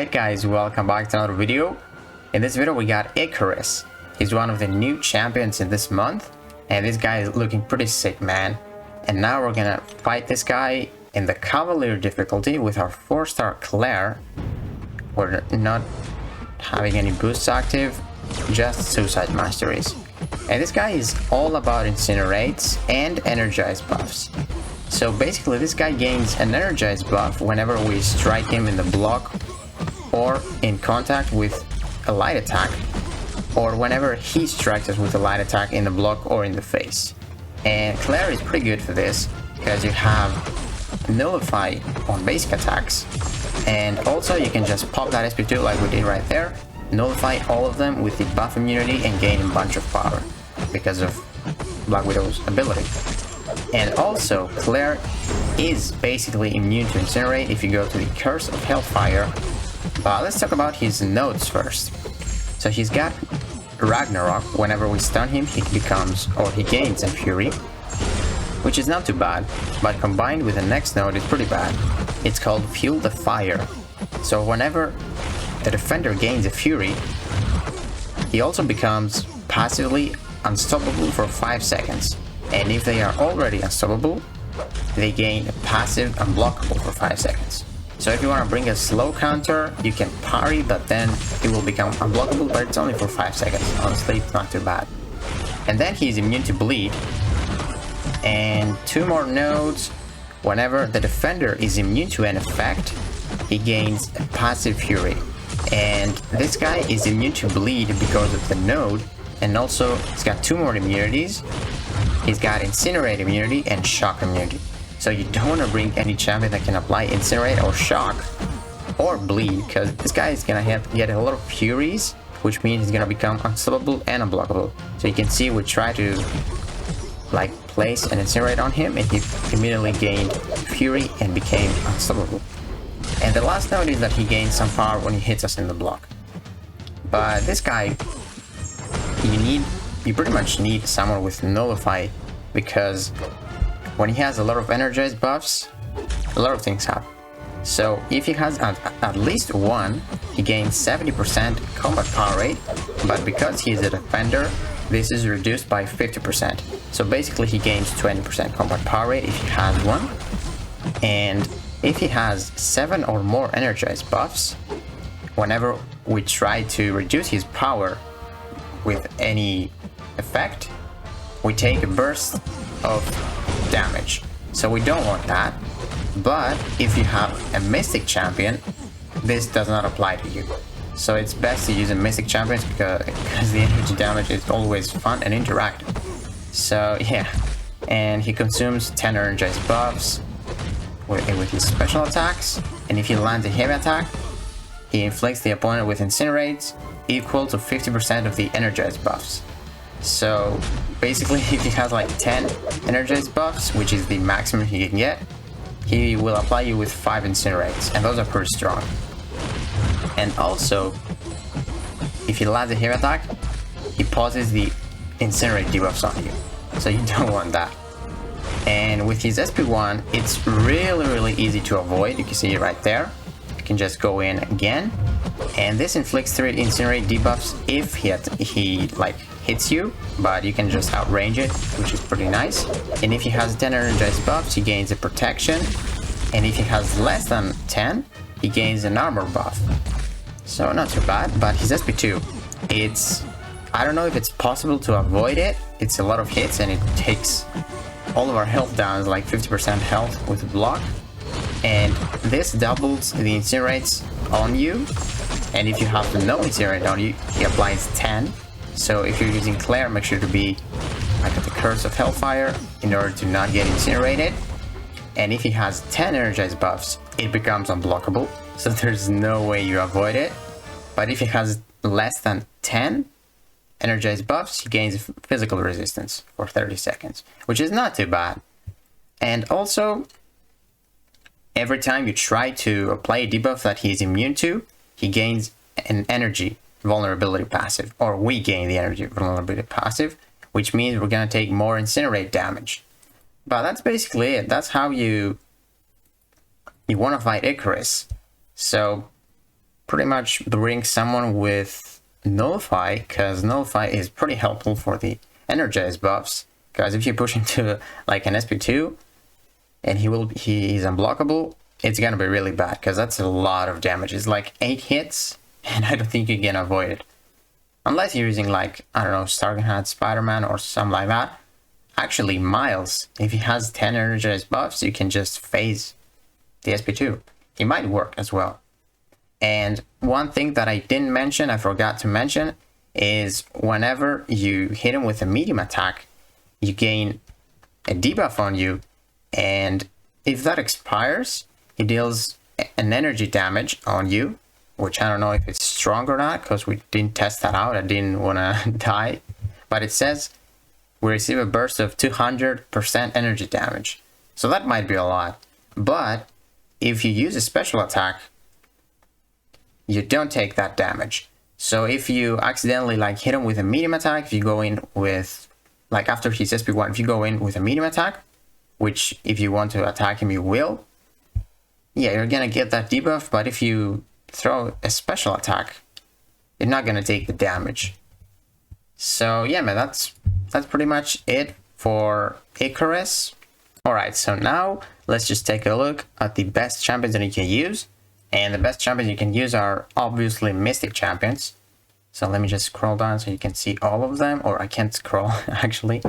Alright guys, welcome back to another video. In this video we got Ikaris. He's one of the new champions in this month, and this guy is looking pretty sick, man. And now we're gonna fight this guy in the Cavalier difficulty with our 4-star Claire. We're not having any boosts active, just suicide masteries. And this guy is all about incinerates and energized buffs. So basically this guy gains an energized buff whenever we strike him in the block or in contact with a light attack, or whenever he strikes us with a light attack in the block or in the face. And Claire is pretty good for this because you have nulify on basic attacks, and also you can just pop that SP2 like we did right there, nullify all of them with the buff immunity and gain a bunch of power because of Black Widow's ability. And also Claire is basically immune to incinerate if you go to the Curse of Hellfire. But let's talk about his nodes first. So he's got Ragnarok. Whenever we stun him, he gains a Fury, which is not too bad, but combined with the next node is pretty bad. It's called Fuel the Fire. So whenever the defender gains a Fury, he also becomes passively unstoppable for 5 seconds. And if they are already unstoppable, they gain a passive unblockable for 5 seconds. So if you want to bring a slow counter, you can parry, but then it will become unblockable, but it's only for 5 seconds. Honestly, it's not too bad. And then he's immune to bleed. And 2 more nodes. Whenever the defender is immune to an effect, he gains a passive fury. And this guy is immune to bleed because of the node, and also he's got 2 more immunities. He's got incinerate immunity and shock immunity. So you don't want to bring any champion that can apply incinerate or shock or bleed, because this guy is gonna get a lot of furies, which means he's gonna become unstoppable and unblockable. So you can see we try to like place an incinerate on him, and he immediately gained fury and became unstoppable. And the last note is that he gains some power when he hits us in the block. But this guy, you pretty much need someone with nullify, because when he has a lot of energized buffs, a lot of things happen. So if he has at least one, he gains 70% combat power rate, but because he is a defender, this is reduced by 50%. So basically he gains 20% combat power rate if he has one. And if he has 7 or more energized buffs, whenever we try to reduce his power with any effect, we take a burst of damage. So we don't want that. But if you have a mystic champion, this does not apply to you. So it's best to use a mystic champion because the energy damage is always fun and interactive. So yeah, and he consumes 10 energized buffs with his special attacks, and if he lands a heavy attack, he inflicts the opponent with incinerates equal to 50% of the energized buffs. So basically if he has like 10 energized buffs, which is the maximum he can get, he will apply you with 5 incinerates, and those are pretty strong. And also, if he lands a heavy attack, he pauses the incinerate debuffs on you, so you don't want that. And with his SP1, it's really easy to avoid. You can see it right there. You can just go in again, and this inflicts 3 incinerate debuffs if he like hits you, but you can just outrange it, which is pretty nice. And if he has 10 energized buffs, he gains a protection, and if he has less than 10, he gains an armor buff. So not too bad. But his SP2, I don't know if it's possible to avoid it. It's a lot of hits, and it takes all of our health down, like 50% health with a block. And this doubles the incinerates on you, and if you have no incinerate on you, he applies 10. So if you're using Claire, make sure to be like at the Curse of Hellfire in order to not get incinerated. And if he has 10 energized buffs, it becomes unblockable, so there's no way you avoid it. But if he has less than 10 energized buffs, he gains physical resistance for 30 seconds, which is not too bad. And also, every time you try to apply a debuff that he is immune to, he gains an energy vulnerability passive, or we gain the energy vulnerability passive, which means we're gonna take more incinerate damage. But that's basically it. That's how you want to fight Ikaris. So pretty much bring someone with Nullify, because Nullify is pretty helpful for the energize buffs. Because if you push into like an SP2 and he's unblockable, it's gonna be really bad, because that's a lot of damage. It's like 8 hits, and I don't think you can avoid it. Unless you're using like, I don't know, Stargate Spider-Man or something like that. Actually, Miles, if he has 10 energized buffs, you can just phase the SP2. It might work as well. And one thing that I didn't mention, I forgot to mention, is whenever you hit him with a medium attack, you gain a debuff on you, and if that expires, he deals an energy damage on you, which I don't know if it's strong or not, because we didn't test that out. I didn't want to die. But it says we receive a burst of 200% energy damage. So that might be a lot. But if you use a special attack, you don't take that damage. So if you accidentally like hit him with a medium attack, if you go in with, like after his SP1, if you go in with a medium attack, which if you want to attack him, you will, yeah, you're gonna get that debuff. But if you throw a special attack, you're not gonna take the damage. So yeah, man, that's pretty much it for Ikaris. Alright, so now let's just take a look at the best champions that you can use. And the best champions you can use are obviously Mystic champions. So let me just scroll down so you can see all of them, or I can't scroll actually.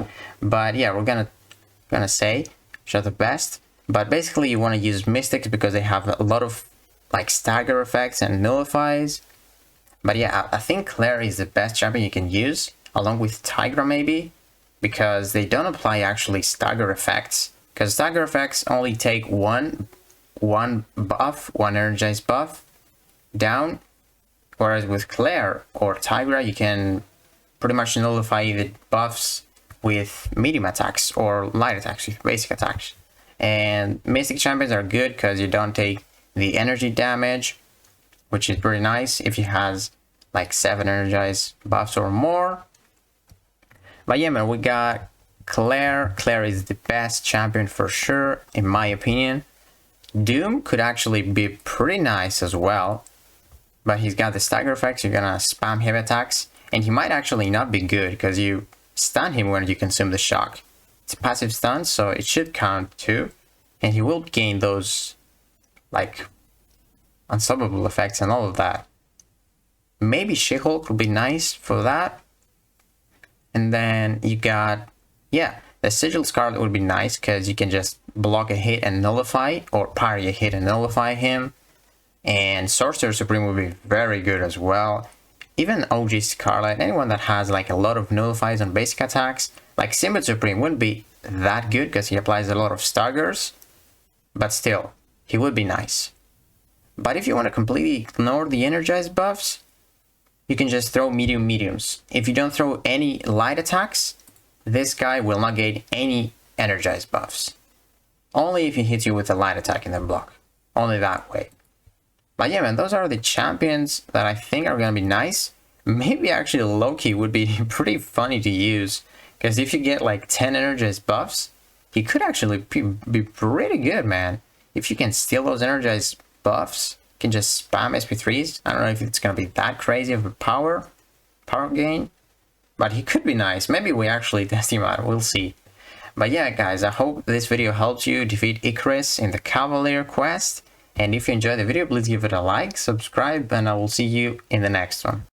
But yeah, we're gonna say which are the best. But basically you want to use Mystics because they have a lot of like stagger effects and nullifies. But yeah, I think Claire is the best champion you can use, along with Tigra maybe, because they don't apply actually stagger effects. Because stagger effects only take one buff, one energized buff down, whereas with Claire or Tigra you can pretty much nullify the buffs with medium attacks or light attacks, with basic attacks. And Mystic champions are good because you don't take the energy damage, which is pretty nice if he has like 7 energized buffs or more. But yeah, man, we got Claire. Claire is the best champion for sure, in my opinion. Doom could actually be pretty nice as well, but he's got the stagger effects. You're gonna spam heavy attacks, and he might actually not be good because you stun him when you consume the shock. It's a passive stun, so it should count too, and he will gain those like unstoppable effects and all of that. Maybe She-Hulk would be nice for that. And then you got, yeah, the Sigil Scarlet would be nice because you can just block a hit and nullify, or parry a hit and nullify him. And Sorcerer Supreme would be very good as well. Even OG Scarlet, anyone that has like a lot of nullifies on basic attacks, like Symbiote Supreme wouldn't be that good because he applies a lot of staggers, but still, he would be nice. But if you want to completely ignore the energized buffs, you can just throw mediums. If you don't throw any light attacks, this guy will not gain any energized buffs. Only if he hits you with a light attack in the block. Only that way. But yeah, man, those are the champions that I think are gonna be nice. Maybe actually Loki would be pretty funny to use, because if you get like 10 energized buffs, he could actually be pretty good, man. If you can steal those energized buffs, you can just spam SP3s. I don't know if it's gonna be that crazy of a power gain, but he could be nice. Maybe we actually test him out, we'll see. But yeah, guys, I hope this video helped you defeat Ikaris in the Cavalier quest. And if you enjoyed the video, please give it a like, subscribe, and I will see you in the next one.